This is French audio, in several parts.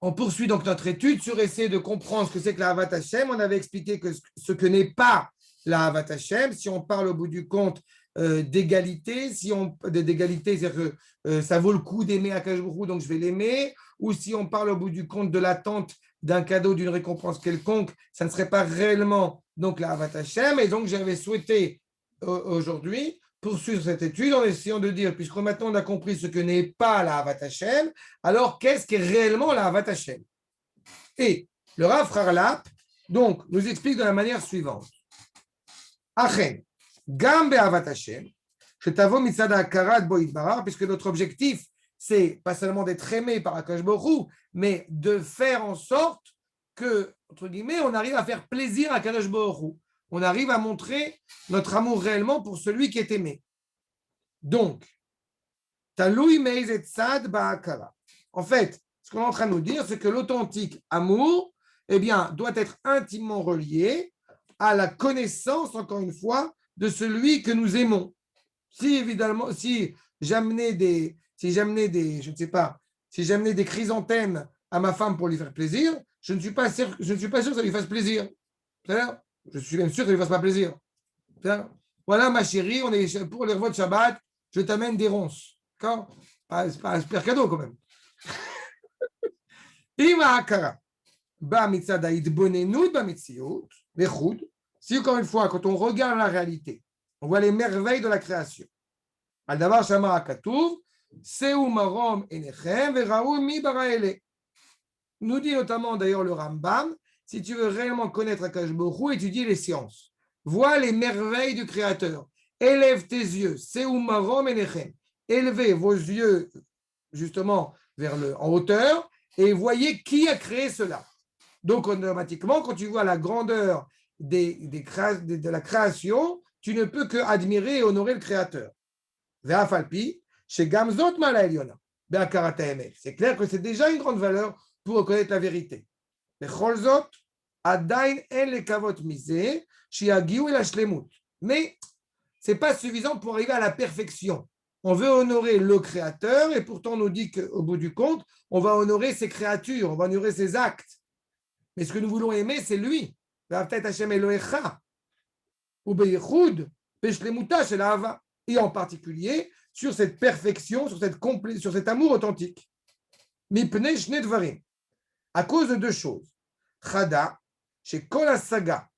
On poursuit donc notre étude sur essayer de comprendre ce que c'est que la Havat Hashem. On avait expliqué que ce que n'est pas la Havat Hashem, si on parle au bout du compte d'égalité, d'égalité, c'est-à-dire que ça vaut le coup d'aimer Akash Baruch Hu, donc je vais l'aimer, ou si on parle au bout du compte de l'attente d'un cadeau, d'une récompense quelconque, ça ne serait pas réellement donc la Havat Hashem. Et donc j'avais souhaité aujourd'hui poursuivre cette étude en essayant de dire, puisque maintenant on a compris ce que n'est pas la Havat Hashem, alors qu'est-ce qui est réellement la Havat Hashem? Et le Rav Harlap donc nous explique de la manière suivante. Achen, gam be'avat Hashem, shetavo mitzad ha'akarat bo yitbarach, puisque notre objectif c'est pas seulement d'être aimé par Akash Baruch Hu, mais de faire en sorte que, entre guillemets, on arrive à faire plaisir à Akash Baruch Hu. On arrive à montrer notre amour réellement pour celui qui est aimé. Donc, Taloui meizet tzad ba'akara. En fait, ce qu'on est en train de nous dire, c'est que l'authentique amour, eh bien, doit être intimement relié à la connaissance, encore une fois, de celui que nous aimons. Si évidemment, si j'amenais des, je ne sais pas, si j'amenais des chrysanthèmes à ma femme pour lui faire plaisir, je ne suis pas sûr que ça lui fasse plaisir. Je suis même sûr que ça lui fasse pas plaisir. Voilà, ma chérie, on est pour les revois de Shabbat, je t'amène des ronces. D'accord? C'est pas un super cadeau quand même. Si encore une fois, quand on regarde la réalité, on voit les merveilles de la création. Nous dit notamment d'ailleurs le Rambam, si tu veux réellement connaître Akash Baruch Hu, étudie les sciences. Vois les merveilles du Créateur. Élève tes yeux. Élevez vos yeux justement en hauteur et voyez qui a créé cela. Donc automatiquement, quand tu vois la grandeur de la création, tu ne peux que admirer et honorer le Créateur. C'est clair que c'est déjà une grande valeur pour reconnaître la vérité. Mais ce n'est pas suffisant pour arriver à la perfection. On veut honorer le Créateur et pourtant on nous dit qu'au bout du compte, on va honorer ses créatures, on va honorer ses actes. Mais ce que nous voulons aimer, c'est lui. Et en particulier sur cette perfection, sur cet amour authentique. À cause de deux choses. Chada, chez Kol Saga,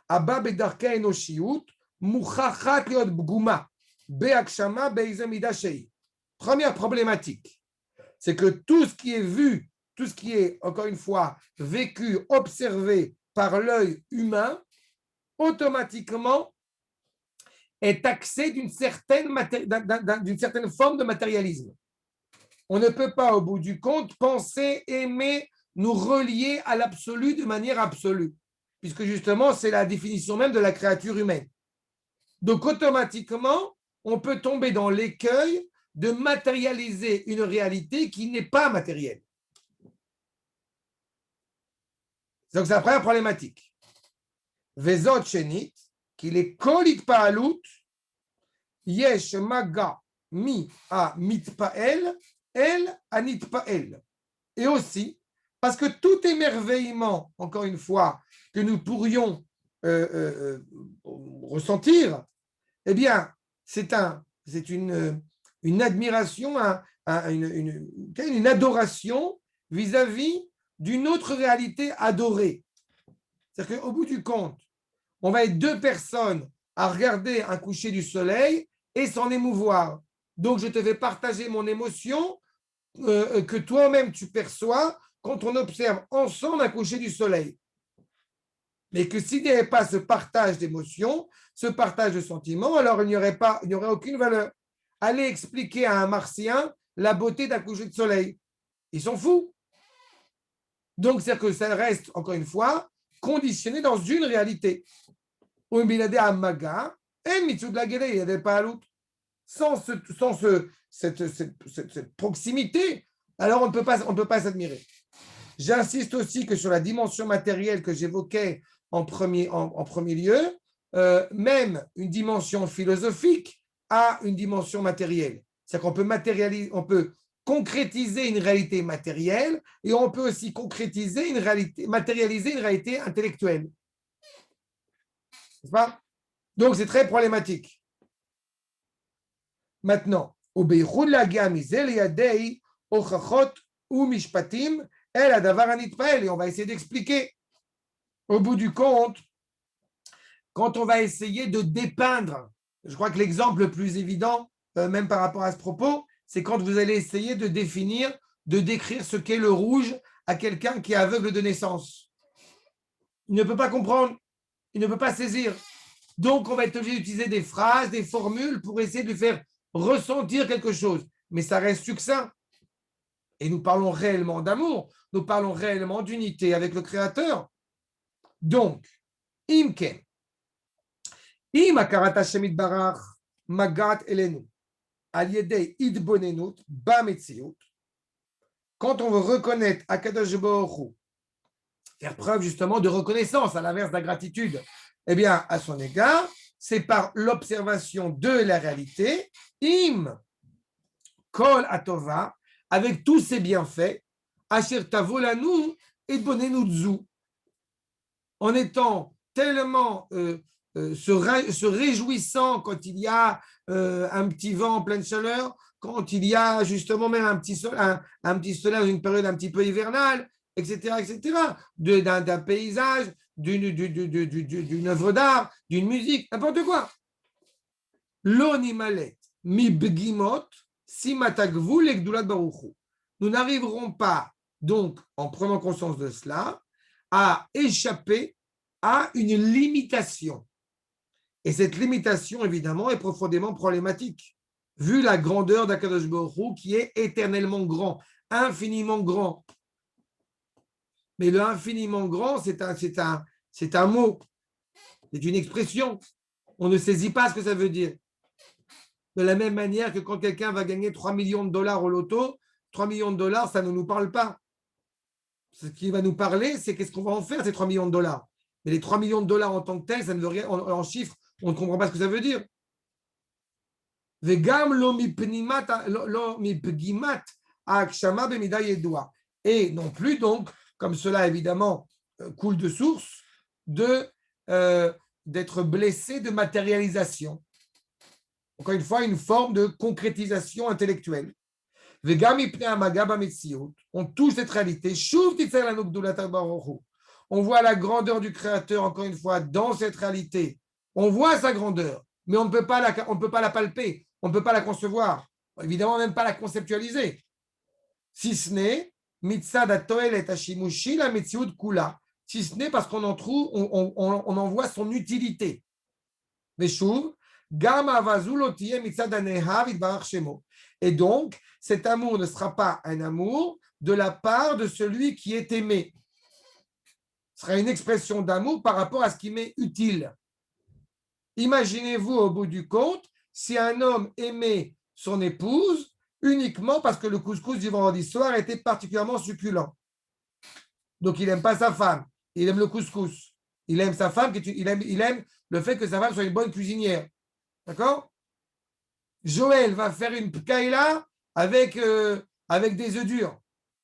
Abba Bedarka Enoshiyut, Muchachat Liot Bguma, Beakshama Beizemida Shei. Première problématique, c'est que tout ce qui est vu, tout ce qui est, encore une fois, vécu, observé par l'œil humain, automatiquement est taxé d'une certaine forme de matérialisme. On ne peut pas, au bout du compte, penser, aimer, nous relier à l'absolu de manière absolue, puisque justement, c'est la définition même de la créature humaine. Donc, automatiquement, on peut tomber dans l'écueil de matérialiser une réalité qui n'est pas matérielle. Donc, c'est la première problématique. Vezot Shenit, qu'il est kolit pa'alut, yesh maga mi a mitpa'el, el a nitpa'el. Et aussi, parce que tout émerveillement, encore une fois, que nous pourrions ressentir, eh bien, c'est une admiration, une adoration vis-à-vis d'une autre réalité adorée. C'est-à-dire qu'au bout du compte, on va être deux personnes à regarder un coucher du soleil et s'en émouvoir. Donc, je te fais partager mon émotion que toi-même tu perçois quand on observe ensemble un coucher du soleil. Mais que s'il n'y avait pas ce partage d'émotions, ce partage de sentiments, alors il n'y aurait aucune valeur. Allez expliquer à un Martien la beauté d'un coucher de soleil. Ils sont fous. Donc, c'est-à-dire que ça reste, encore une fois, conditionné dans une réalité. Sans cette proximité, alors on ne peut pas s'admirer. J'insiste aussi que sur la dimension matérielle que j'évoquais en premier lieu, même une dimension philosophique a une dimension matérielle. C'est-à-dire qu'on peut concrétiser une réalité matérielle et on peut aussi concrétiser une réalité, matérialiser une réalité intellectuelle. N'est-ce pas? Donc, c'est très problématique. Maintenant, et on va essayer d'expliquer. Au bout du compte, quand on va essayer de dépeindre, je crois que l'exemple le plus évident, même par rapport à ce propos, c'est quand vous allez essayer de définir, de décrire ce qu'est le rouge à quelqu'un qui est aveugle de naissance. Il ne peut pas comprendre, il ne peut pas saisir. Donc, on va être obligé d'utiliser des phrases, des formules pour essayer de lui faire ressentir quelque chose. Mais ça reste succinct. Et nous parlons réellement d'amour, nous parlons réellement d'unité avec le Créateur. Donc, Imken, Im akarat Hashem itbarach magat elenu al yedei idbonenut bametziut. Quand on veut reconnaître Akadosh Baruch Hu, faire preuve justement de reconnaissance à l'inverse de la gratitude, eh bien, à son égard, c'est par l'observation de la réalité, im kol atova, avec tous ses bienfaits, asher tavolanu idbonenut zu, en étant tellement se réjouissant quand il y a un petit vent en pleine chaleur, quand il y a justement même un petit soleil dans une période un petit peu hivernale, etc., d'un paysage, d'une œuvre d'art, d'une musique, n'importe quoi. L'onimalet mi begimot simatagvu legdulat baruchu. Nous n'arriverons pas, donc, en prenant conscience de cela, à échapper à une limitation. Et cette limitation, évidemment, est profondément problématique, vu la grandeur d'Akadosh Baruch Hu, qui est éternellement grand, infiniment grand. Mais le infiniment grand, c'est un mot, c'est une expression. On ne saisit pas ce que ça veut dire. De la même manière que quand quelqu'un va gagner 3 millions de dollars au loto, 3 millions de dollars, ça ne nous parle pas. Ce qui va nous parler, c'est qu'est-ce qu'on va en faire, ces 3 millions de dollars. Mais les 3 millions de dollars en tant que tel, ça ne veut rien, en chiffres, on ne comprend pas ce que ça veut dire. Et non plus, donc, comme cela évidemment coule de source, d'être blessé de matérialisation. Encore une fois, une forme de concrétisation intellectuelle. On touche cette réalité. On voit la grandeur du Créateur, encore une fois, dans cette réalité. On voit sa grandeur, mais on ne peut pas la palper, on ne peut pas la concevoir, évidemment même pas la conceptualiser. Si ce n'est si ce n'est parce qu'on en trouve, on en voit son utilité. Mais et donc, cet amour ne sera pas un amour de la part de celui qui est aimé. Ce sera une expression d'amour par rapport à ce qui m'est utile. Imaginez-vous au bout du compte, si un homme aimait son épouse uniquement parce que le couscous du vendredi soir était particulièrement succulent. Donc, il n'aime pas sa femme, il aime le couscous. Il aime sa femme, il aime le fait que sa femme soit une bonne cuisinière. D'accord? Joël va faire une pkaïla avec des œufs durs.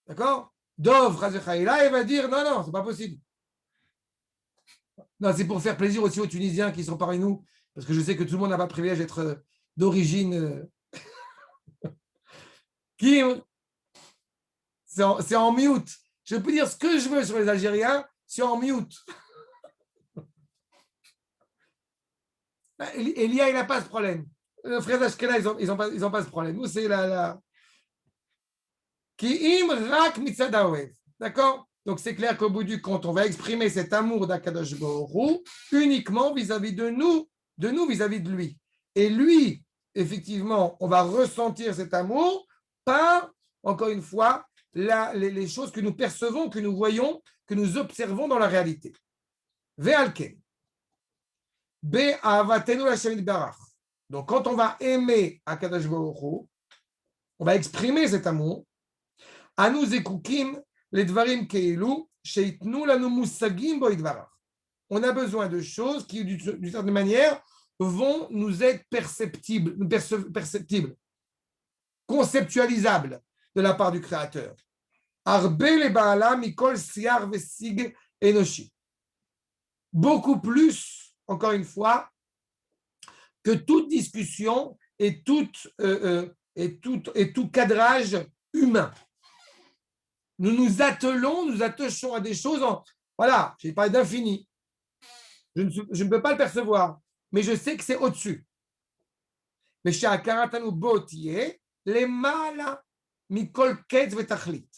D'accord? Dov, Razechaïla, il va dire non, c'est pas possible. Non, c'est pour faire plaisir aussi aux Tunisiens qui sont parmi nous, parce que je sais que tout le monde n'a pas le privilège d'être d'origine. Qui c'est en mute. Je peux dire ce que je veux sur les Algériens, c'est en mute. Elia, il n'a pas ce problème. Le frère Ashkenaz, ils n'ont pas ce problème. Nous, c'est la. Ki im rak mitzad haoev. D'accord? Donc, c'est clair qu'au bout du compte, on va exprimer cet amour d'Akadosh Baruch Hu uniquement vis-à-vis de nous vis-à-vis de lui. Et lui, effectivement, on va ressentir cet amour par, encore une fois, les choses que nous percevons, que nous voyons, que nous observons dans la réalité. Ve'alken. Be'avatenu Hashem barach. Donc, quand on va aimer Akadosh Baruch Hu, on va exprimer cet amour. Anu zekukim les dvarim keilu sheitnu lanu musagim bo idvarach. On a besoin de choses qui, d'une certaine manière, vont nous être perceptibles, conceptualisables. de la part du Créateur. Arbe le Baala mikol siar vesig enoshi. Beaucoup plus, encore une fois, que toute discussion et tout cadrage humain. Nous nous attachons à des choses voilà, j'ai parlé d'infini. Je ne peux pas le percevoir, mais je sais que c'est au-dessus. Mais chez Akaratanu Botiye, les mala mikol ketz vetachlit.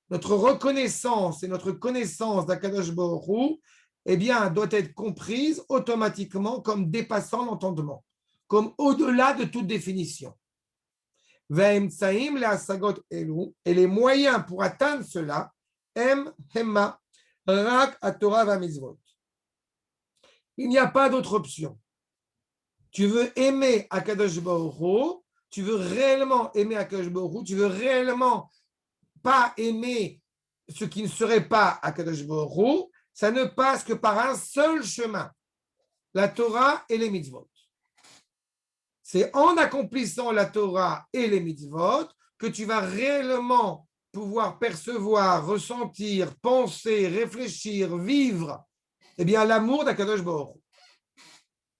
Notre reconnaissance et notre connaissance d'Akadosh Baruch Hu, eh bien, doit être comprise automatiquement comme dépassant l'entendement, comme au-delà de toute définition. Et les moyens pour atteindre cela, hemma, rak Torah va mitzvot. Il n'y a pas d'autre option. Tu veux aimer Akadosh Baruch Hu, tu veux réellement aimer Akadosh Baruch Hu, tu veux réellement pas aimer ce qui ne serait pas Akadosh Baruch Hu, ça ne passe que par un seul chemin, la Torah et les mitzvot. C'est en accomplissant la Torah et les mitzvot que tu vas réellement pouvoir percevoir, ressentir, penser, réfléchir, vivre, eh bien, l'amour d'Akadosh Baruch Hu.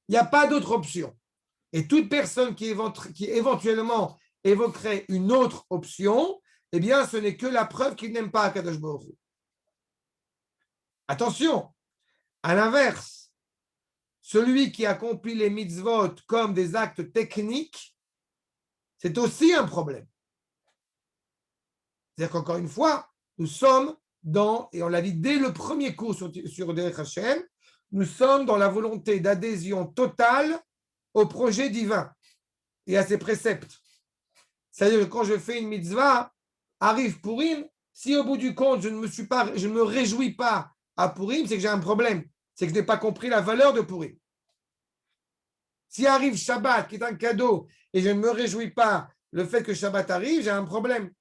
Il n'y a pas d'autre option. Et toute personne qui éventuellement évoquerait une autre option, eh bien, ce n'est que la preuve qu'il n'aime pas Akadosh Baruch Hu. Attention, à l'inverse, celui qui accomplit les mitzvot comme des actes techniques, c'est aussi un problème. C'est-à-dire qu'encore une fois, nous sommes dans, et on l'a dit dès le premier cours sur Derech Hashem, nous sommes dans la volonté d'adhésion totale au projet divin et à ses préceptes. C'est-à-dire que quand je fais une mitzvah, arrive Purim, si au bout du compte, je ne me réjouis pas à Purim, c'est que j'ai un problème. C'est que je n'ai pas compris la valeur de Purim. Si arrive Shabbat, qui est un cadeau, et je ne me réjouis pas le fait que Shabbat arrive, j'ai un problème.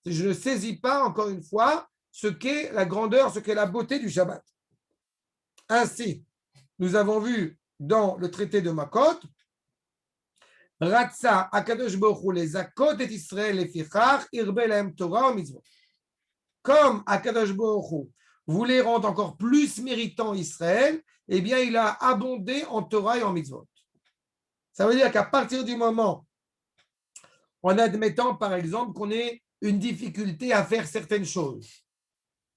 Je ne saisis pas, encore une fois, ce qu'est la grandeur, ce qu'est la beauté du Shabbat. Ainsi, nous avons vu dans le traité de Makot, Ratsa Akadosh Baruch Hu les Zakot et Israël et Fichar, Irbelem Torah ou Mitzvot. Comme Akadosh Baruch Hu voulait rendre encore plus méritant Israël, eh bien, il a abondé en Torah et en Mitzvot. Ça veut dire qu'à partir du moment, en admettant par exemple qu'on ait une difficulté à faire certaines choses,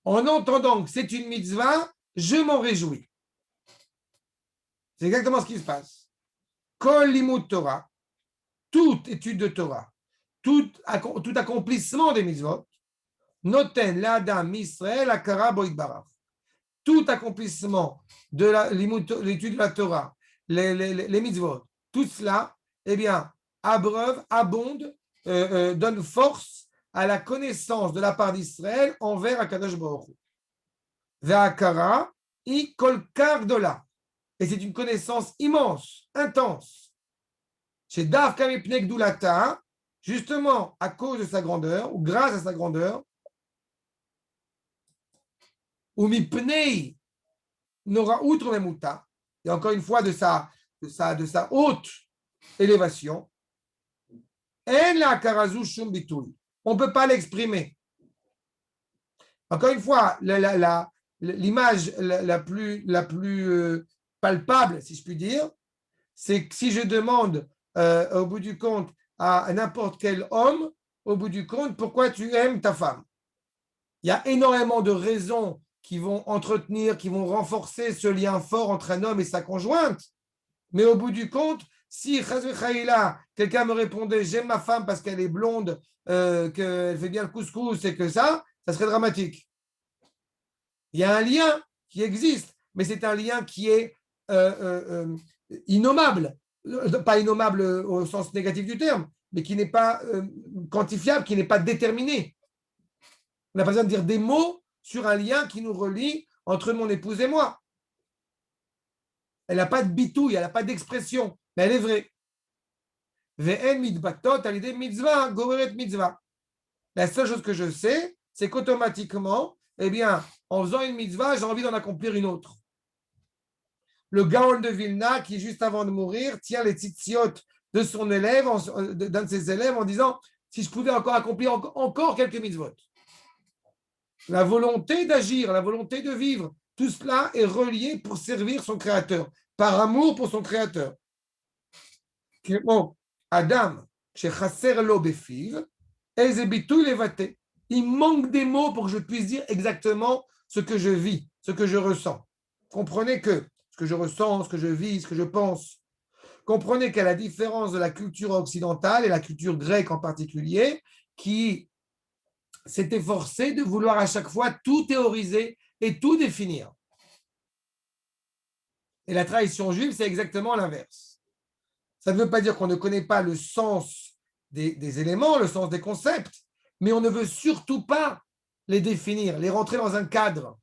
en entendant que c'est une mitzvah, je m'en réjouis. C'est exactement ce qui se passe. Kol limud Torah, toute étude de Torah, tout accomplissement des mitzvot, noten l'adam Israël akara bo yitbarach. Tout accomplissement de l'étude de la Torah, les mitzvot, tout cela, eh bien, abreuve, abonde, donne force à la connaissance de la part d'Israël envers Akadosh Baruch Hu. Ve'akara i kol kar gdola. Et c'est une connaissance immense, intense. Chez Davka mipnei gdulata, justement à cause de sa grandeur, ou grâce à sa grandeur, ou mipnei nora outre memuta, et encore une fois de sa haute élévation, en la karazu shum bitul. On ne peut pas l'exprimer. Encore une fois, l'image la plus palpable, si je puis dire, c'est que si je demande au bout du compte à n'importe quel homme, au bout du compte, pourquoi tu aimes ta femme? Il y a énormément de raisons qui vont entretenir, qui vont renforcer ce lien fort entre un homme et sa conjointe. Mais au bout du compte, si quelqu'un me répondait j'aime ma femme parce qu'elle est blonde, qu'elle fait bien le couscous et que ça serait dramatique. Il y a un lien qui existe, mais c'est un lien qui est innommable. Pas innommable au sens négatif du terme, mais qui n'est pas quantifiable, qui n'est pas déterminé. On n'a pas besoin de dire des mots sur un lien qui nous relie entre mon épouse et moi. Elle n'a pas de bitouille, elle n'a pas d'expression, mais elle est vraie. La seule chose que je sais, c'est qu'automatiquement, eh bien, en faisant une mitzvah, j'ai envie d'en accomplir une autre. Le Gaon de Vilna, qui juste avant de mourir, tient les tzitziot de son élève, d'un de ses élèves, en disant si je pouvais encore accomplir encore quelques mitzvot. La volonté d'agir, la volonté de vivre, tout cela est relié pour servir son Créateur, par amour pour son Créateur. Bon, Adam, chez Chasser lo befiv, ezebitou levaté. Il manque des mots pour que je puisse dire exactement ce que je vis, ce que je ressens. Comprenez que ce que je ressens, ce que je vis, ce que je pense. Comprenez qu'à la différence de la culture occidentale et la culture grecque en particulier, qui s'est efforcée de vouloir à chaque fois tout théoriser et tout définir. Et la tradition juive, c'est exactement l'inverse. Ça ne veut pas dire qu'on ne connaît pas le sens des éléments, le sens des concepts, mais on ne veut surtout pas les définir, les rentrer dans un cadre.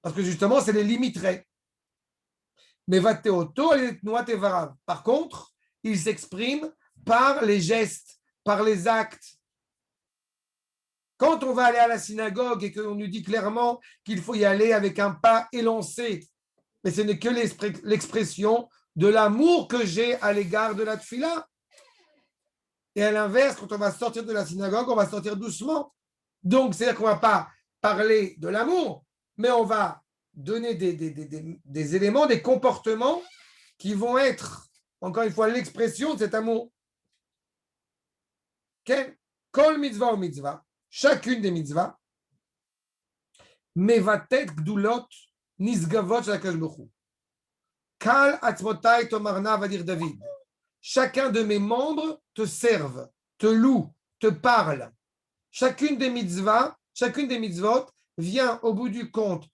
Parce que justement, c'est les limiterait. Mais par contre, il s'exprime par les gestes, par les actes. Quand on va aller à la synagogue et qu'on nous dit clairement qu'il faut y aller avec un pas élancé, mais ce n'est que l'expression de l'amour que j'ai à l'égard de la tfila. Et à l'inverse, quand on va sortir de la synagogue, on va sortir doucement. Donc, c'est-à-dire qu'on ne va pas parler de l'amour, mais on va donner des éléments, des comportements qui vont être, encore une fois, l'expression de cet amour. Kol mitzvah ou mitzvah, chacune des mitzvahs, mevatet gdulot nisgavot shel Baruch. Kal atzmotai tomarna, va dire David. Chacun de mes membres te serve, te loue, te parle. Chacune des mitzvot vient au bout du compte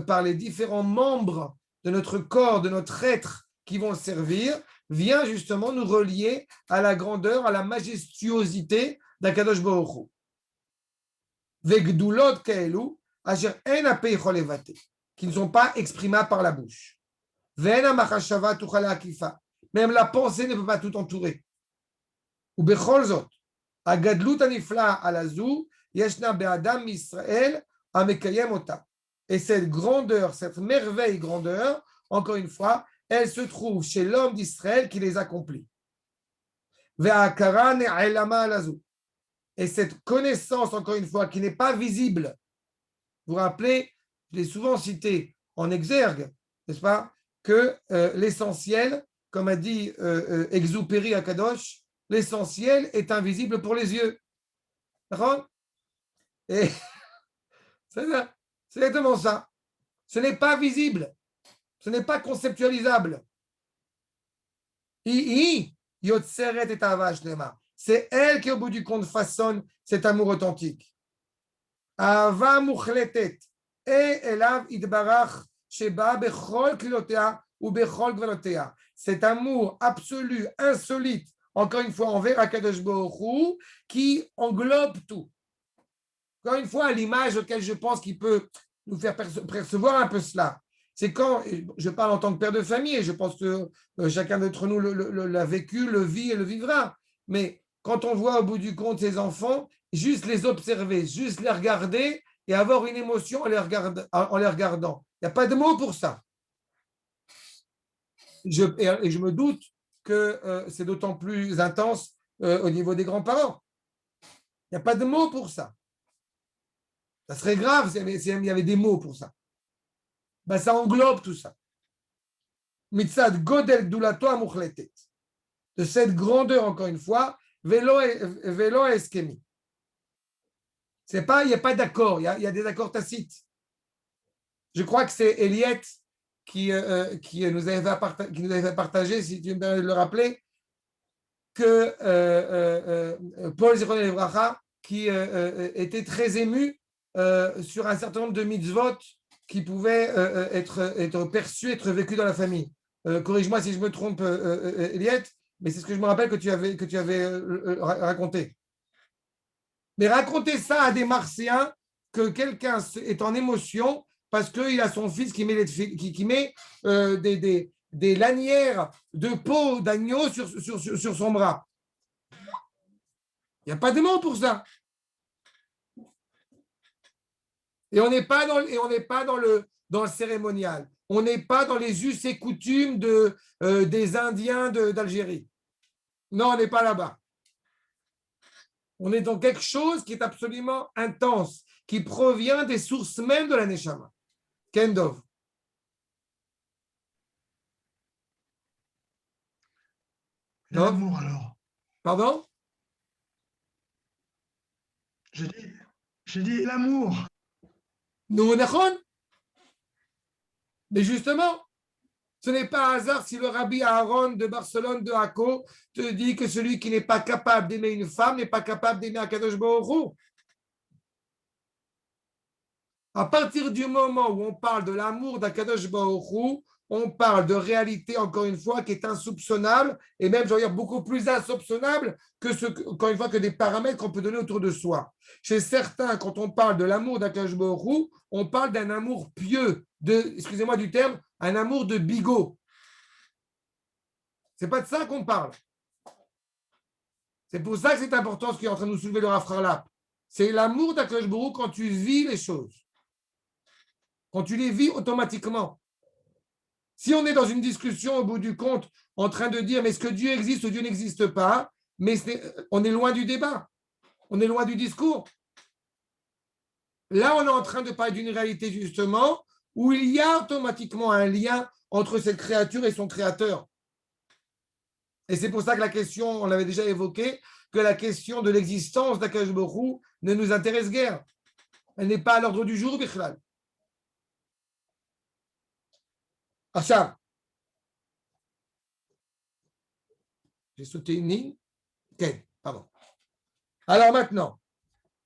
par les différents membres de notre corps, de notre être qui vont le servir, vient justement nous relier à la grandeur, à la majestuosité d'Akadosh Baruch Hu. Vegdulot kaelu, asher en apeichol levate, qui ne sont pas exprimables par la bouche. Ve'en machashava tuchal akifa. Même la pensée ne peut pas tout entourer. Ou bechol zot, agadlut anifla alazu, yeshna be'adam Israël amekayem ota. Et cette grandeur, cette merveille grandeur, encore une fois, elle se trouve chez l'homme d'Israël qui les accomplit. Ve'akara ne'elama alazu. Et cette connaissance, encore une fois, qui n'est pas visible. Vous vous rappelez, je l'ai souvent cité en exergue, n'est-ce pas, que l'essentiel, comme a dit Exupéry à Kadosh, l'essentiel est invisible pour les yeux. D'accord? Et c'est exactement ça. Ce n'est pas visible. Ce n'est pas conceptualisable. C'est elle qui, au bout du compte, façonne cet amour authentique. Ahava muchletet et elav idbarach sheba bechol klilotea ou bechol gvalotea. Cet amour absolu, insolite, encore une fois, envers Akadosh Baruch Hu, qui englobe tout. Encore une fois, l'image auquel je pense qu'il peut nous faire percevoir un peu cela, c'est quand, je parle en tant que père de famille, et je pense que chacun d'entre nous l'a vécu, le vit et le vivra, mais quand on voit au bout du compte ces enfants, juste les observer, juste les regarder et avoir une émotion en les regardant. Il n'y a pas de mots pour ça. Et je me doute que c'est d'autant plus intense au niveau des grands-parents. Il n'y a pas de mots pour ça. Ça serait grave s'il y avait des mots pour ça. Ben, ça englobe tout ça. Mitzad godel gdulato amuchletet. De cette grandeur, encore une fois, vélo eskemi. C'est pas, il n'y a pas d'accord, il y a des accords tacites. Je crois que c'est Eliette qui nous avait fait partager, si tu me permets de le rappeler, que Paul Zichron Livracha, qui était très ému sur un certain nombre de mitzvot qui pouvaient être perçus, être vécus dans la famille. Corrige-moi si je me trompe, Eliette, mais c'est ce que je me rappelle que tu avais raconté. Mais raconter ça à des Marséens, que quelqu'un est en émotion parce qu'il a son fils qui met des lanières de peau d'agneau sur son bras. Il n'y a pas de mots pour ça. Et on n'est pas dans le cérémonial. On n'est pas dans les us et coutumes des Indiens d'Algérie. Non, on n'est pas là-bas. On est dans quelque chose qui est absolument intense, qui provient des sources même de la Neshama. Kendov. Et l'amour alors? Pardon? J'ai dit l'amour. Nous, mais justement, ce n'est pas un hasard si le rabbi Aaron de Barcelone de Hako te dit que celui qui n'est pas capable d'aimer une femme n'est pas capable d'aimer Akadosh Baruch Hu. À partir du moment où on parle de l'amour d'Akadosh Baruch Hu, on parle de réalité, encore une fois, qui est insoupçonnable, et même, je veux dire, beaucoup plus insoupçonnable encore une fois, que des paramètres qu'on peut donner autour de soi. Chez certains, quand on parle de l'amour d'Akadosh Baruch Hu, on parle d'un amour pieux, excusez-moi du terme, un amour de bigot. C'est pas de ça qu'on parle. C'est pour ça que c'est important ce qui est en train de nous soulever le Rav Harlap. C'est l'amour d'Akadosh Baruch Hu quand tu vis les choses. Quand tu les vis automatiquement. Si on est dans une discussion au bout du compte en train de dire mais est-ce que Dieu existe ou Dieu n'existe pas, mais on est loin du débat, on est loin du discours. Là, on est en train de parler d'une réalité justement où il y a automatiquement un lien entre cette créature et son créateur. Et c'est pour ça que la question, on l'avait déjà évoqué, que la question de l'existence d'Akadosh Baruch Hu ne nous intéresse guère. Elle n'est pas à l'ordre du jour, Bichlal. Achab. J'ai sauté une ligne. Ok, pardon. Alors maintenant,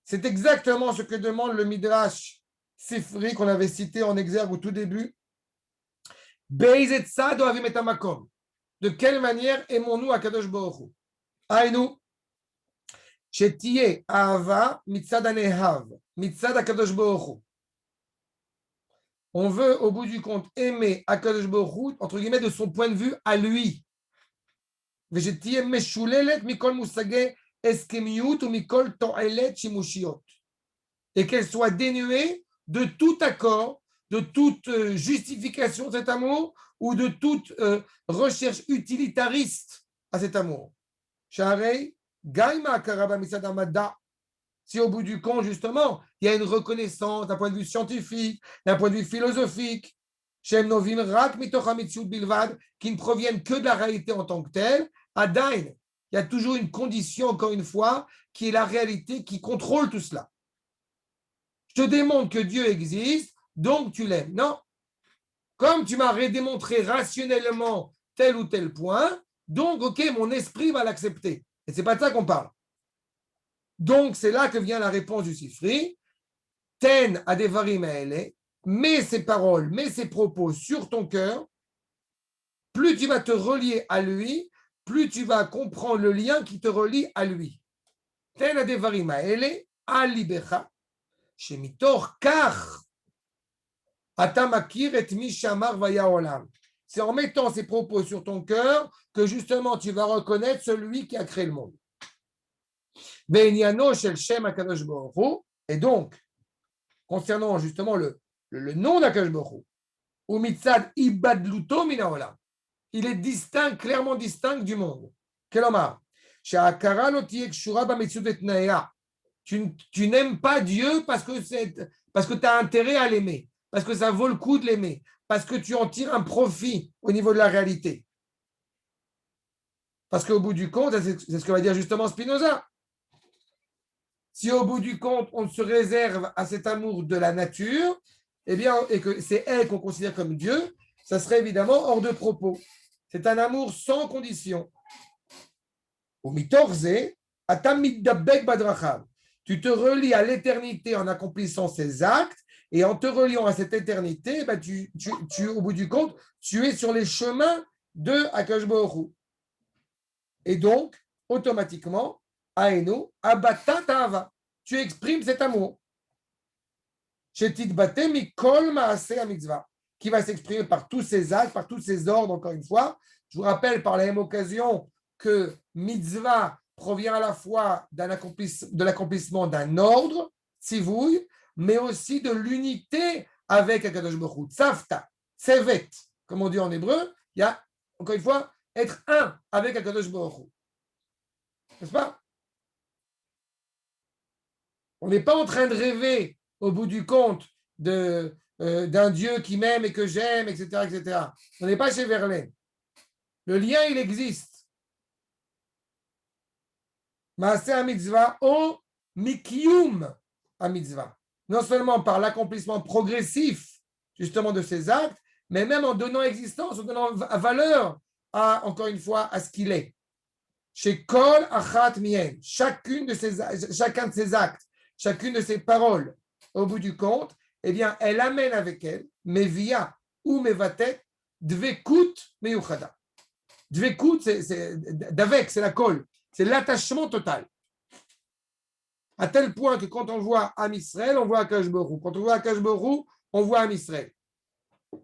c'est exactement ce que demande le Midrash Sifri qu'on avait cité en exergue au tout début. De quelle manière aimons-nous Akadosh Baruch Hu? Aïnou, Shetiye Ahava Mitzad Anehav, Mitzad Akadosh Baruch Hu. On veut, au bout du compte, aimer Akadosh Baruch Hu, entre guillemets, de son point de vue à lui. Veshetiye Meshulelet Mikol Musage Eskemiut ou Mikol To'elet Shimushiot. Et qu'elle soit dénuée de tout accord, de toute justification de cet amour ou de toute recherche utilitariste à cet amour. Sharei, Gaima Karaba Misadamada. Si au bout du compte, justement, il y a une reconnaissance d'un point de vue scientifique, d'un point de vue philosophique, Shem Novim Rak Mitochamitsu Bilvad, qui ne proviennent que de la réalité en tant que telle, Adain, il y a toujours une condition, encore une fois, qui est la réalité qui contrôle tout cela. Je te démontre que Dieu existe, donc tu l'aimes. Non. Comme tu m'as démontré rationnellement tel ou tel point, donc, ok, mon esprit va l'accepter. Et ce n'est pas de ça qu'on parle. Donc, c'est là que vient la réponse du Sifri. Ten adevarim aele, mets ces paroles, mets ces propos sur ton cœur. Plus tu vas te relier à lui, plus tu vas comprendre le lien qui te relie à lui. Ten adevarim aele, alibecha. Shemitor kach atamakir et mishamar vaya olam. C'est en mettant ces propos sur ton cœur que justement tu vas reconnaître celui qui a créé le monde. Ve'iniano shel shem hakadosh baruch hu. Et donc, concernant justement le nom d'Akadosh baruch hu, ou mitzad ibadluto mina olam, il est distinct, clairement distinct du monde. Kelomar, she'akara lo tiye kshura b'mitzvot etnaea. Tu n'aimes pas Dieu parce que tu as intérêt à l'aimer, parce que ça vaut le coup de l'aimer, parce que tu en tires un profit au niveau de la réalité. Parce qu'au bout du compte, c'est ce que va dire justement Spinoza. Si au bout du compte, on se réserve à cet amour de la nature, eh bien, et que c'est elle qu'on considère comme Dieu, ça serait évidemment hors de propos. C'est un amour sans condition. Au mitorze, atamidabek badrachav. Tu te relis à l'éternité en accomplissant ces actes, et en te reliant à cette éternité, bah au bout du compte, tu es sur les chemins de Akadosh Baruch Hu. Et donc, automatiquement, Aenu, Abata Ta'ava, tu exprimes cet amour. Shetitbate mikol maaseh mitzvah, qui va s'exprimer par tous ces actes, par tous ces ordres, encore une fois. Je vous rappelle par la même occasion que mitzvah provient à la fois de l'accomplissement d'un ordre, tzivouille, mais aussi de l'unité avec Akadosh Baruch Hu. Tzavta, tsevet, comme on dit en hébreu, il y a, encore une fois, être un avec Akadosh Baruch Hu. N'est-ce pas? On n'est pas en train de rêver, au bout du compte, d'un Dieu qui m'aime et que j'aime, etc., etc. On n'est pas chez Verlaine. Le lien, il existe. Maaseh à mitzvah, o mikiyum à mitzvah. Non seulement par l'accomplissement progressif, justement, de ces actes, mais même en donnant existence, en donnant valeur, encore une fois, à ce qu'il est. Chez Kol Achat Mien, chacun de ces actes, chacune de ces paroles, au bout du compte, eh bien, elle amène avec elle, Mevia ou Mevatet, Dvekut Meyuchada. Dvekut, c'est d'avec, c'est la colle, c'est l'attachement total. À tel point que quand on voit Am Israël, on voit Akash Borou. Quand on voit Akash Borou, on voit Am Israël. C'est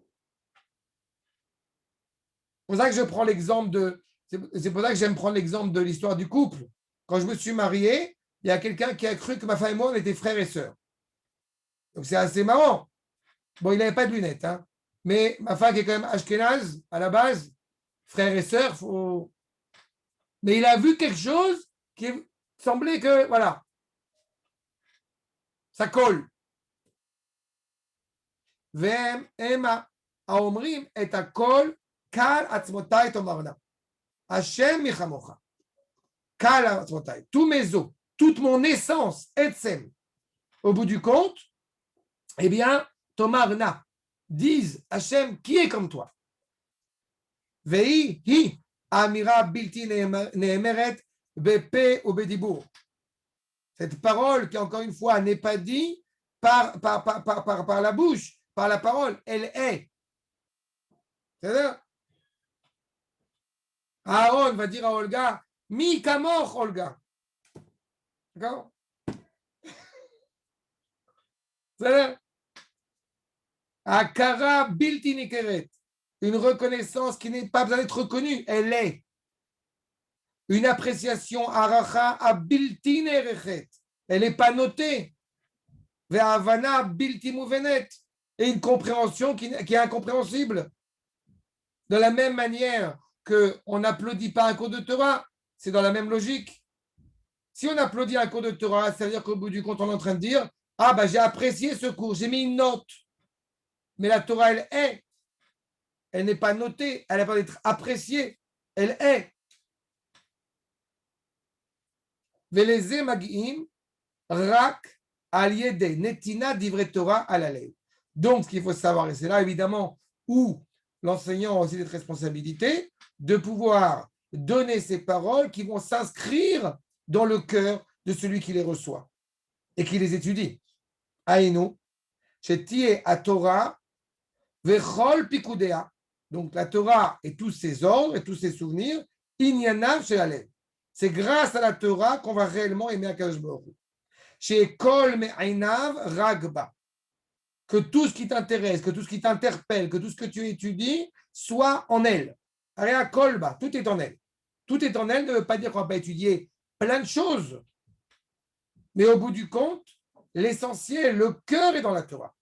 pour ça que je prends l'exemple c'est pour ça que j'aime prendre l'exemple de l'histoire du couple. Quand je me suis marié, il y a quelqu'un qui a cru que ma femme et moi, on était frères et sœurs. Donc c'est assez marrant. Bon, il n'avait pas de lunettes, hein. Mais ma femme qui est quand même ashkénaze à la base, frère et sœur, mais il a vu quelque chose qui semblait que, voilà, ça colle. Vem ema aomrim et akol kal atzmotai tomarna. Hashem michamocha. Kal atzmotai. Tous mes os, toute mon essence, etsem. Au bout du compte, eh bien, tomarna, disent Hashem, qui est comme toi? Vei hi amira bilti neemeret bepe ou bedibour. Cette parole qui, encore une fois, n'est pas dit par la bouche, par la parole, elle est. C'est-à-dire, Aaron va dire à Olga, mi kamoch Olga. D'accord? C'est-à-dire, Akara bilti nikeret. Une reconnaissance qui n'est pas besoin d'être reconnue, elle est. Une appréciation aracha abilti nerechet. Elle n'est pas notée. Ve'avana bilti mouvenet. Et une compréhension qui est incompréhensible. De la même manière qu'on n'applaudit pas un cours de Torah, c'est dans la même logique. Si on applaudit un cours de Torah, ça veut dire qu'au bout du compte, on est en train de dire ah, j'ai apprécié ce cours, j'ai mis une note. Mais la Torah, elle est. Elle n'est pas notée, elle n'a pas d'être appréciée. Elle est. Veleze magiim rak aliede netina divre Torah alalei. Donc, ce qu'il faut savoir, et c'est là évidemment où l'enseignant a aussi cette responsabilité, de pouvoir donner ces paroles qui vont s'inscrire dans le cœur de celui qui les reçoit et qui les étudie. Aïnou, shetie a Torah, vechol pikudea. Donc la Torah et tous ses ordres et tous ses souvenirs, inyanav she'alev. C'est grâce à la Torah qu'on va réellement aimer Akadosh Baruch Hu. Chez Kol me'ainav ragba. Que tout ce qui t'intéresse, que tout ce qui t'interpelle, que tout ce que tu étudies soit en elle. Aria kolba, tout est en elle. Tout est en elle ne veut pas dire qu'on ne va pas étudier plein de choses. Mais au bout du compte, l'essentiel, le cœur est dans la Torah.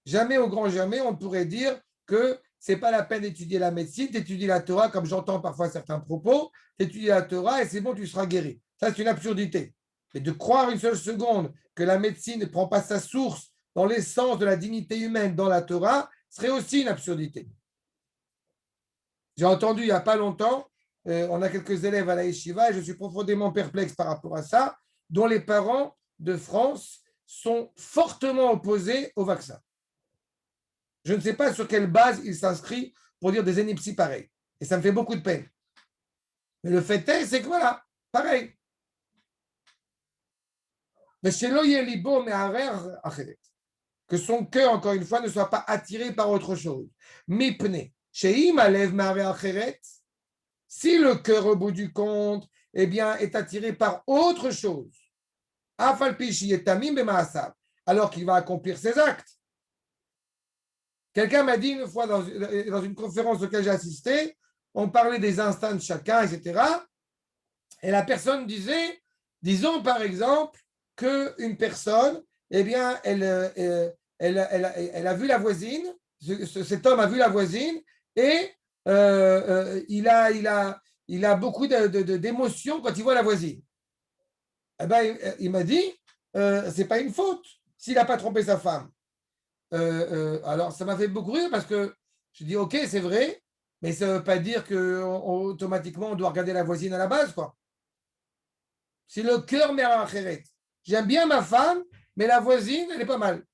Jamais au grand jamais, on pourrait dire que ce n'est pas la peine d'étudier la médecine, d'étudier la Torah, comme j'entends parfois certains propos, d'étudier la Torah et c'est bon, tu seras guéri. Ça, c'est une absurdité. Mais de croire une seule seconde que la médecine ne prend pas sa source dans l'essence de la dignité humaine dans la Torah, serait aussi une absurdité. J'ai entendu il n'y a pas longtemps, on a quelques élèves à la Yeshiva et je suis profondément perplexe par rapport à ça, dont les parents de France sont fortement opposés au vaccin. Je ne sais pas sur quelle base il s'inscrit pour dire des énipsies pareilles. Et ça me fait beaucoup de peine. Mais le fait est, c'est que voilà, pareil. Mais chez l'Oyelibo, que son cœur, encore une fois, ne soit pas attiré par autre chose. Mipne, chez Imalev Acheret, si le cœur, au bout du compte, eh bien, est attiré par autre chose, Afalpishi et Tamim Bemaasav, alors qu'il va accomplir ses actes. Quelqu'un m'a dit une fois dans une conférence auquel j'ai assisté, on parlait des instants de chacun, etc. Et la personne disait, disons par exemple, qu'une personne, eh bien, elle a vu la voisine, cet homme a vu la voisine, et il a beaucoup d'émotions quand il voit la voisine. Eh ben, il m'a dit, c'est pas une faute s'il n'a pas trompé sa femme. Alors, ça m'a fait beaucoup rire parce que je dis, ok, c'est vrai, mais ça ne veut pas dire qu'automatiquement, on doit regarder la voisine à la base, quoi. C'est le cœur mère Acheret. J'aime bien ma femme, mais la voisine, elle est pas mal.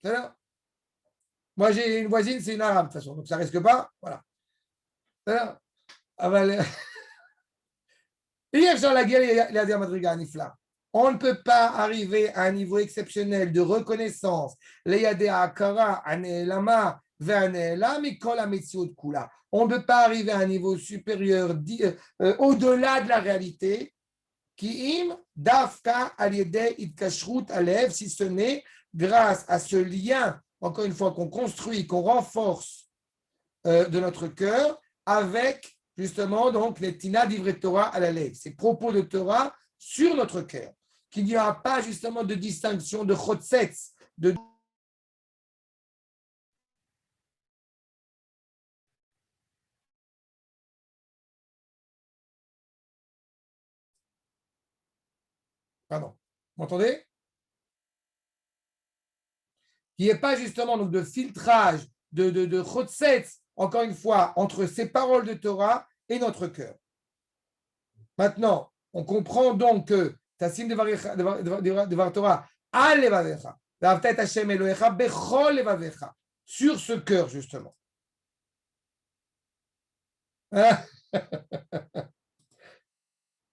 Voilà. Moi, j'ai une voisine, c'est une arabe, de toute façon, donc ça risque pas. Voilà. Voilà. Ah ben, hier, Jean Laguerre, il a dit à Madrigal Nifla. On ne peut pas arriver à un niveau exceptionnel de reconnaissance. On ne peut pas arriver à un niveau supérieur, au-delà de la réalité, qui im dafka aliede itkashrut alev, si ce n'est grâce à ce lien, encore une fois, qu'on construit, qu'on renforce de notre cœur avec justement donc les tina d'ivret Torah à la lèvre, ces propos de Torah sur notre cœur, qu'il n'y aura pas justement de distinction de chotzetz, de pardon, vous m'entendez? Qu'il n'y ait pas justement donc de filtrage, de chotzetz, encore une fois, entre ces paroles de Torah et notre cœur. Maintenant, on comprend donc que Tassim de Torah, al levavecha, V'ahavta et Hashem Elohecha bechol levavecha, sur ce cœur justement. Al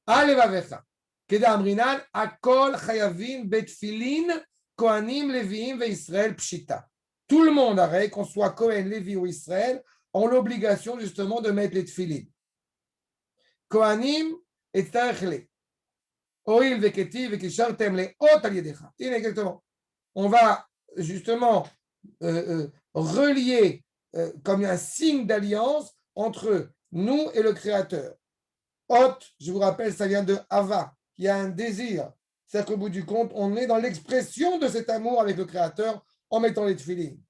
levavecha. Keda amrinan, akol chayavin betfilin, kohanim, leviim ve Israël pshita. Tout le monde, arrête, qu'on soit Kohen, Lévi ou Israël, ont l'obligation justement de mettre les tfilin. Kohanim et Tarechle. Oil veketi vekishartem le ot al yedecha. Exactement. On va justement relier comme un signe d'alliance entre nous et le Créateur. Hot, je vous rappelle, ça vient de Hava, qui a un désir. C'est-à-dire qu'au bout du compte, on est dans l'expression de cet amour avec le Créateur en mettant les tefilines.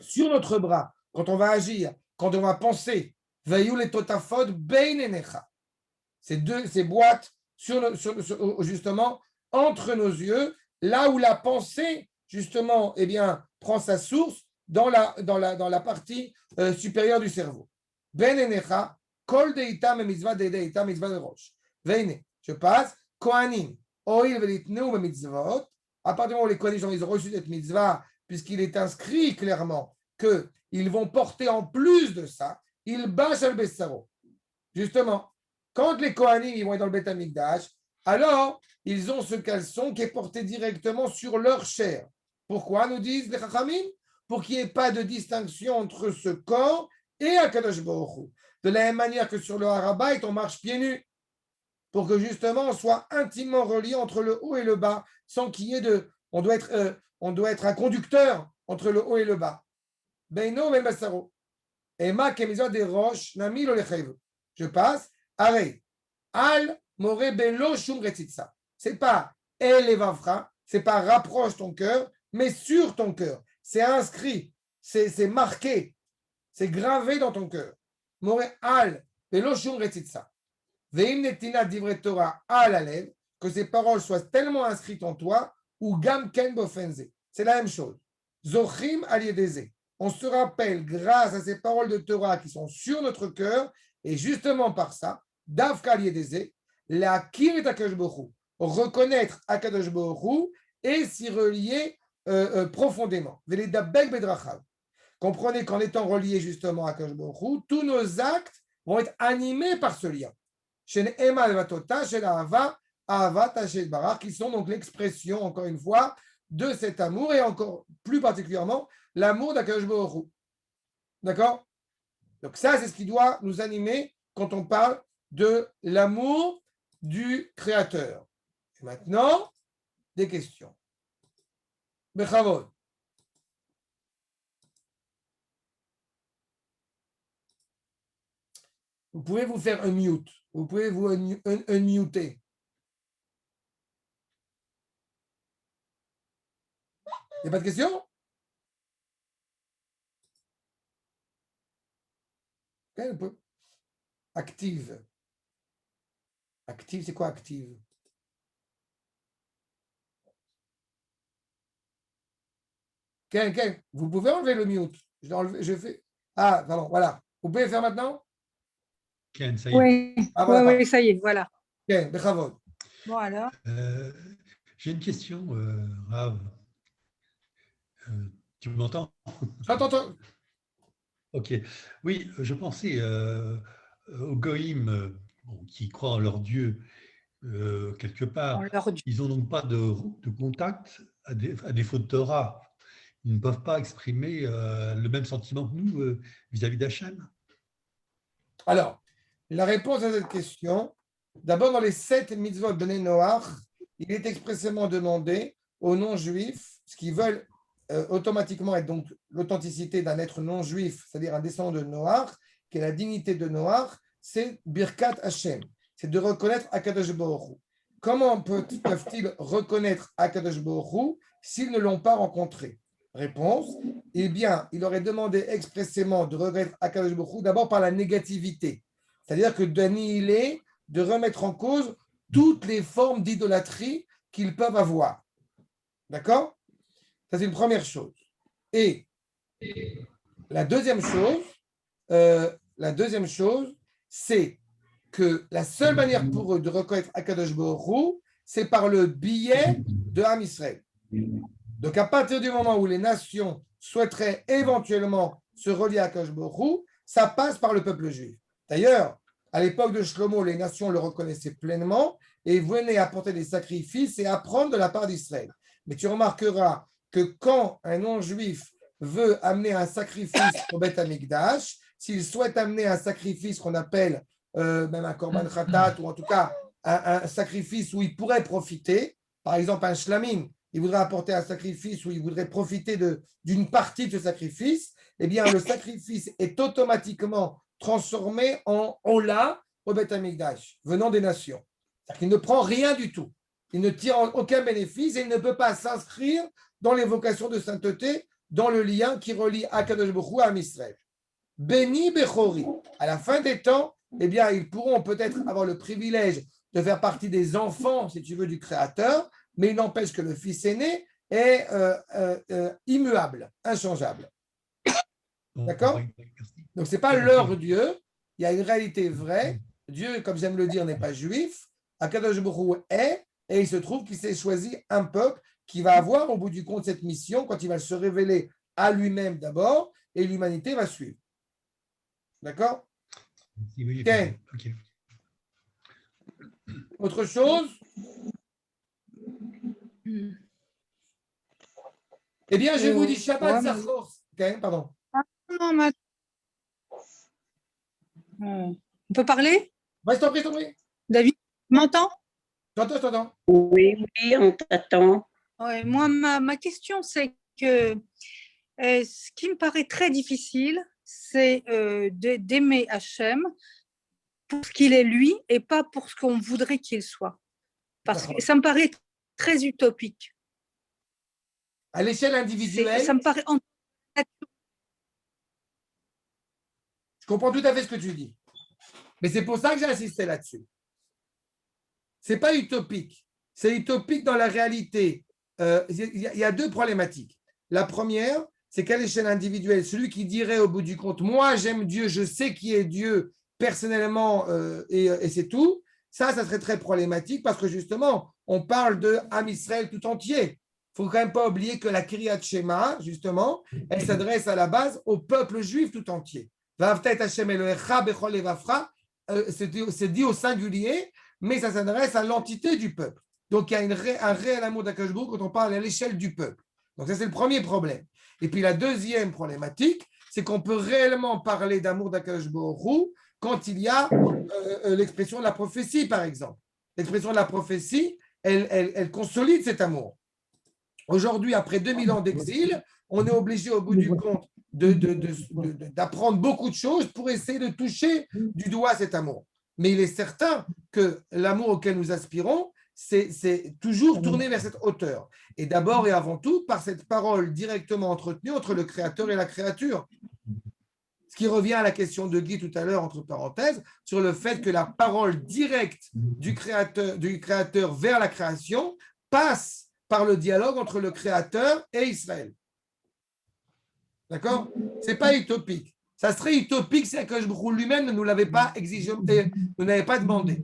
Sur notre bras, quand on va agir, quand on va penser, veillou les totafod beinenecha. Ces boîtes justement entre nos yeux, là où la pensée justement eh bien, prend sa source dans la partie supérieure du cerveau. Ben enecha, kol deitam et mitzvah deitam mitzvah de roche. Veine, je passe, kohanim, oil velitneu mitzvot, à partir du moment où les kohanim ils ont reçu cette mitzvah, puisqu'il est inscrit clairement qu'ils vont porter en plus de ça, ils bâchent al bessaro. Justement, quand les Kohanim ils vont être dans le Beth Amikdash, alors ils ont ce caleçon qui est porté directement sur leur chair. Pourquoi, nous disent les Chachamim? Pour qu'il n'y ait pas de distinction entre ce corps et Akadosh Baruch Hu. De la même manière que sur le Harabait, on marche pieds nus. Pour que justement on soit intimement relié entre le haut et le bas, sans qu'il y ait de. On doit être un conducteur entre le haut et le bas. Beino ben basaro. Ema kemizot des roches, nami lo lechev. Je passe. Arrête. Al more belo shum retzitza. C'est pas el evavra, c'est pas rapproche ton cœur, mais sur ton cœur. C'est inscrit, c'est marqué, c'est gravé dans ton cœur. More al belo shum retzitza. Veim netina divret Torah al alev, que ces paroles soient tellement inscrites en toi, ou gam ken bofenze. C'est la même chose. Zochim al yedeze. On se rappelle grâce à ces paroles de Torah qui sont sur notre cœur, et justement par ça, Davka Liedeze, la Kirit Akadosh Baruch Hu, reconnaître Akadosh Baruch Hu et s'y relier profondément. Veledabek Bedrachav. Comprenez qu'en étant reliés justement à Akadosh Baruch Hu, tous nos actes vont être animés par ce lien. Shen Ema Vatota, Shen Ahava, Ahava Tashet Barak, qui sont donc l'expression, encore une fois, de cet amour et encore plus particulièrement l'amour d'Akadosh Baruch Hu. D'accord? Donc ça, c'est ce qui doit nous animer quand on parle de l'amour du Créateur. Et maintenant, des questions. Bechavod. Vous pouvez vous faire un mute. Vous pouvez vous unmuter. Il n'y a pas de questions? Active. Active, c'est quoi active? Vous pouvez enlever le mute. Je fais. Ah, pardon, voilà. Vous pouvez le faire maintenant? Ken, ça y est. Oui, Ah, voilà. oui, ça y est, voilà. Ok, bechavod. Bon, alors. J'ai une question, Rav. Tu m'entends? J'entends. Ok. Oui, je pensais aux Goïm qui croient en leur Dieu quelque part. On leur dit. Ils n'ont donc pas de contact à défaut de Torah. Ils ne peuvent pas exprimer le même sentiment que nous vis-à-vis d'Hachem. Alors, la réponse à cette question, d'abord dans les 7 mitzvot de Noach, il est expressément demandé aux non-juifs, ce qu'ils veulent automatiquement être donc l'authenticité d'un être non-juif, c'est-à-dire un descendant de Noach, qui est la dignité de Noach, c'est Birkat Hashem, c'est de reconnaître Akadosh Baruch Hu. Comment peuvent-ils reconnaître Akadosh Baruch Hu s'ils ne l'ont pas rencontré? Réponse, eh bien, il aurait demandé expressément de reconnaître Akadosh Baruch Hu d'abord par la négativité, c'est-à-dire que d'annihiler, de remettre en cause toutes les formes d'idolâtrie qu'ils peuvent avoir. D'accord? Ça, c'est une première chose. Et la deuxième chose, c'est que la seule manière pour eux de reconnaître Akadosh Baruch Hu, c'est par le biais de Ham Israël. Donc, à partir du moment où les nations souhaiteraient éventuellement se relier à Akadosh Baruch Hu, ça passe par le peuple juif. D'ailleurs, à l'époque de Shlomo, les nations le reconnaissaient pleinement et venaient apporter des sacrifices et apprendre de la part d'Israël. Mais tu remarqueras que quand un non-juif veut amener un sacrifice au Beth Amikdash, s'il souhaite amener un sacrifice qu'on appelle même un Korban Khatat, ou en tout cas un sacrifice où il pourrait profiter, par exemple un Shlamim, il voudrait apporter un sacrifice où il voudrait profiter d'une partie de ce sacrifice, eh bien le sacrifice est automatiquement transformé en Ola au Beth Amikdash, venant des nations. C'est-à-dire qu'il ne prend rien du tout. Il ne tire aucun bénéfice et il ne peut pas s'inscrire dans l'évocation de sainteté, dans le lien qui relie Akadosh Baruch Hu à Israël. Béni Bechori, à la fin des temps, eh bien, ils pourront peut-être avoir le privilège de faire partie des enfants, si tu veux, du Créateur, mais il n'empêche que le fils aîné est immuable, inchangeable. D'accord? Donc, ce n'est pas leur Dieu, il y a une réalité vraie. Dieu, comme j'aime le dire, n'est pas juif. Akadosh Baruch Hu est, et il se trouve qu'il s'est choisi un peuple qui va avoir au bout du compte cette mission quand il va se révéler à lui-même d'abord et l'humanité va suivre. D'accord? Oui, Ken. okay. Autre chose? Eh bien, je vous dis Shabbat Zachor. Ken, pardon. Non, on peut parler? Ouais, je t'en prie. David, tu m'entends? Je t'entends. Oui, on t'attend. Ouais, moi, ma question, c'est que ce qui me paraît très difficile, c'est d'aimer Hachem pour ce qu'il est lui et pas pour ce qu'on voudrait qu'il soit. Parce que ça me paraît très utopique. À l'échelle individuelle, ça me paraît. Je comprends tout à fait ce que tu dis. Mais c'est pour ça que j'ai insisté là-dessus. Ce n'est pas utopique. C'est utopique dans la réalité. Il y a deux problématiques. La première, c'est qu'à l'échelle individuelle, celui qui dirait au bout du compte, moi j'aime Dieu, je sais qui est Dieu personnellement et c'est tout, ça serait très problématique parce que justement, on parle de Am Israël tout entier. Il ne faut quand même pas oublier que la Kriyat Shema, justement, elle s'adresse à la base au peuple juif tout entier. C'est dit au singulier, mais ça s'adresse à l'entité du peuple. Donc, il y a un réel amour d'Akadosh Baruch Hu quand on parle à l'échelle du peuple. Donc, ça, c'est le premier problème. Et puis, la deuxième problématique, c'est qu'on peut réellement parler d'amour d'Akadosh Baruch Hu quand il y a l'expression de la prophétie, par exemple. L'expression de la prophétie, elle consolide cet amour. Aujourd'hui, après 2000 ans d'exil, on est obligé, au bout du compte, d'apprendre beaucoup de choses pour essayer de toucher du doigt cet amour. Mais il est certain que l'amour auquel nous aspirons, c'est toujours tourné vers cette hauteur. Et d'abord et avant tout, par cette parole directement entretenue entre le Créateur et la créature. Ce qui revient à la question de Guy tout à l'heure, entre parenthèses, sur le fait que la parole directe du créateur vers la création passe par le dialogue entre le Créateur et Israël. D'accord? Ce n'est pas utopique. Ça serait utopique si Akadosh Baruch Hu lui-même ne nous l'avait pas exigé, ne n'avait pas demandé.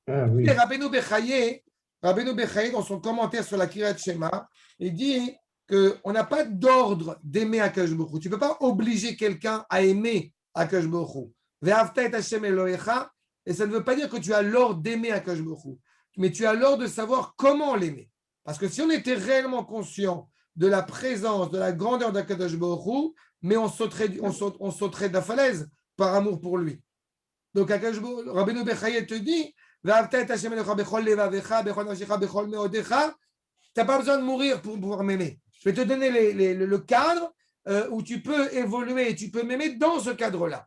Ah oui. Et Rabbeinu Bechaye, dans son commentaire sur la Kiryat Shema, il dit qu'on n'a pas d'ordre d'aimer Akadosh Baruch Hu. Tu ne peux pas obliger quelqu'un à aimer Akadosh Baruch Hu. Ve'avta et Hashem Elohecha, et ça ne veut pas dire que tu as l'ordre d'aimer Akadosh Baruch Hu, mais tu as l'ordre de savoir comment l'aimer. Parce que si on était réellement conscient de la présence, de la grandeur d'Akadosh Baruch Hu, mais on sauterait de la falaise par amour pour lui. Donc Rabbeinu Bechaye te dit, tu n'as pas besoin de mourir pour pouvoir m'aimer. Je vais te donner le cadre où tu peux évoluer et tu peux m'aimer dans ce cadre-là.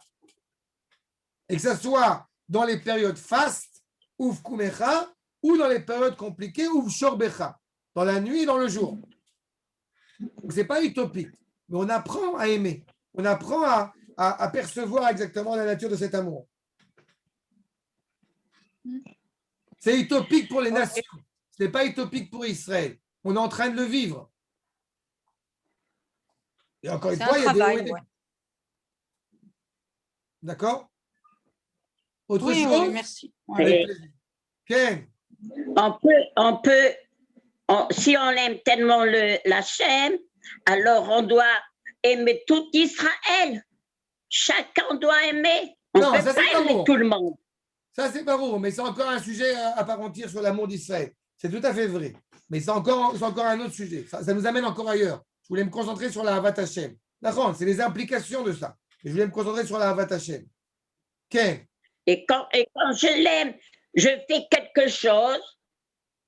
Et que ce soit dans les périodes fastes, ouf kumecha, ou dans les périodes compliquées, ouf shorbecha, dans la nuit et dans le jour. Ce n'est pas utopique, mais on apprend à aimer. On apprend à percevoir exactement la nature de cet amour. C'est utopique pour les nations. Ce n'est pas utopique pour Israël. On est en train de le vivre. Et encore une C'est fois, un il y a des travail, hauts et des ouais. bas. D'accord? Autre Oui, chose? oui, merci. Ouais. Avec plaisir. Ken, Si on aime tellement la chaîne, alors on doit aimer tout Israël. Chacun doit aimer. On Non, ne peut ça, c'est pas aimer l'amour. tout le monde. ça c'est pas vrai, mais c'est encore un sujet à part entière sur l'amour d'Israël. C'est tout à fait vrai. Mais c'est encore un autre sujet. Ça nous amène encore ailleurs. Je voulais me concentrer sur la Havat Hashem. D'accord, c'est les implications de ça. Mais je voulais me concentrer sur la Havat Hashem. Ken, Et quand je l'aime, je fais quelque chose,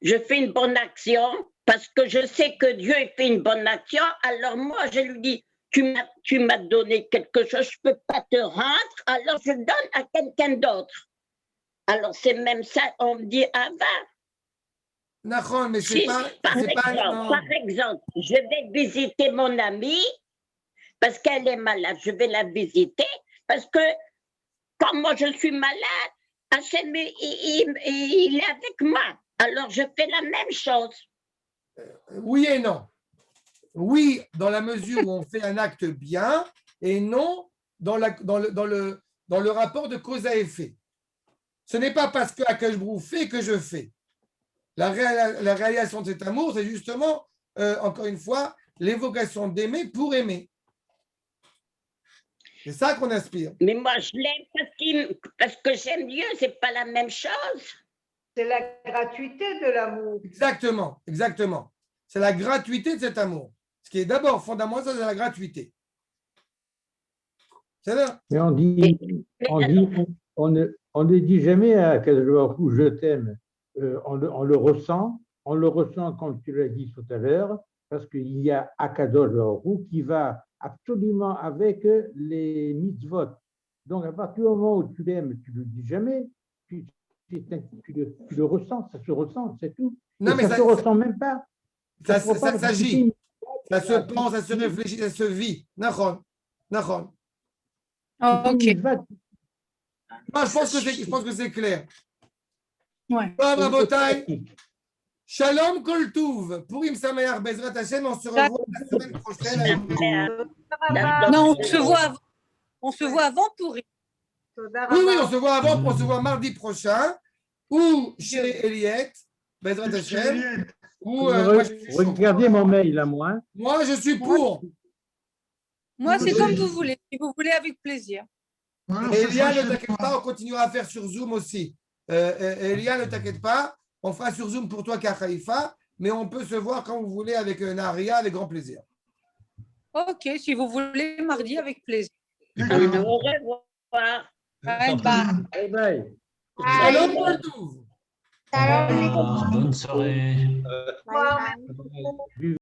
je fais une bonne action, parce que je sais que Dieu fait une bonne action, alors moi je lui dis, tu m'as donné quelque chose, je ne peux pas te rendre, alors je donne à quelqu'un d'autre. Alors c'est même ça, on me dit avant. Nahon, mais Si, par exemple, je vais visiter mon amie, parce qu'elle est malade, je vais la visiter, parce que quand moi je suis malade, Hachem, il est avec moi. Alors je fais la même chose. Oui et non. Oui, dans la mesure où on fait un acte bien, et non dans le rapport de cause à effet. Ce n'est pas parce que Akadosh Baruch Hu fait que je fais. La réalisation de cet amour, c'est justement, encore une fois, l'évocation d'aimer pour aimer. C'est ça qu'on aspire. Mais moi, je l'aime parce que j'aime Dieu, c'est pas la même chose. C'est la gratuité de l'amour. Exactement, exactement. C'est la gratuité de cet amour. Ce qui est d'abord fondamental, c'est la gratuité. C'est là. Mais on ne dit jamais à Akadosh Baruch Hu, je t'aime. On le ressent comme tu l'as dit tout à l'heure, parce qu'il y a Akadosh Baruch Hu qui va absolument avec les mitzvot. Donc, à partir du moment où tu l'aimes, tu ne le dis jamais, tu le ressens, ça se ressent, c'est tout. Non, mais ça ne se ressent même pas. Ça s'agit, ça se pense, ça se réfléchit, ça se vit. Nahon. Ok. Non, je pense que c'est clair. Ouais. Bon, Rabotai, Shalom Kol Tuv. Purim Sameach Bezrat Hashem, on se revoit la semaine prochaine. Non, on se voit avant pour. Oui, on se voit avant, on se voit mardi prochain, ou chez Eliette, Bezrat Hashem, ou moi, je suis chaud. Regardez mon mail à moi. Moi, je suis pour. Moi, c'est comme vous voulez. Si vous voulez, avec plaisir. Voilà, Et ça Elia, sera ne chez t'inquiète toi. pas, on continuera à faire sur Zoom aussi. Elia, ne t'inquiète pas, on fera sur Zoom pour toi qu'à Haïfa, mais on peut se voir quand vous voulez avec Naria, avec grand plaisir. Ok, si vous voulez, mardi, avec plaisir. Au revoir. Bye bye. Bye bye. Shalom Kol Tuv. Bonne soirée. Bye bye.